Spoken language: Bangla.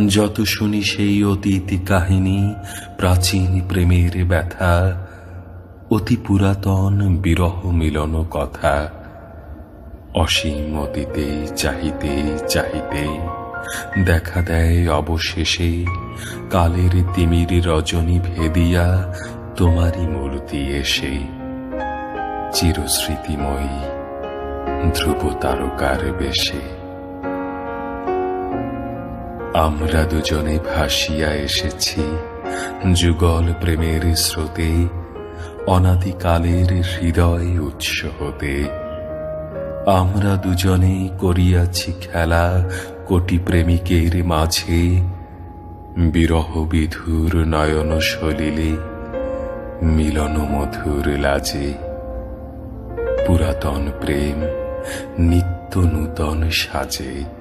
যত শুনি সেই অতীত কাহিনী, প্রাচীন প্রেমের ব্যথা, অতি পুরাতন বিরহ মিলন কথা। অসীম অতীতে চাহিতে চাহিতে দেখা দেয় অবশেষে কালের তিমির রজনী ভেদিয়া তোমারই মূর্তি এসে। চিরস্মৃতিময়ী ধ্রুব তারকার বেশে আমরা দুজনে ভাসিয়া এসেছি যুগল প্রেমের স্রোতে, অনাদিকালের হৃদয় উৎস হতে। আমরা দুজনে করিয়াছি খেলা কোটি প্রেমিকের মাঝে, বিরহ বিধুর নয়ন সলিলে মিলন মধুর লাজে। পুরাতন প্রেম নিত্য নূতন সাজে।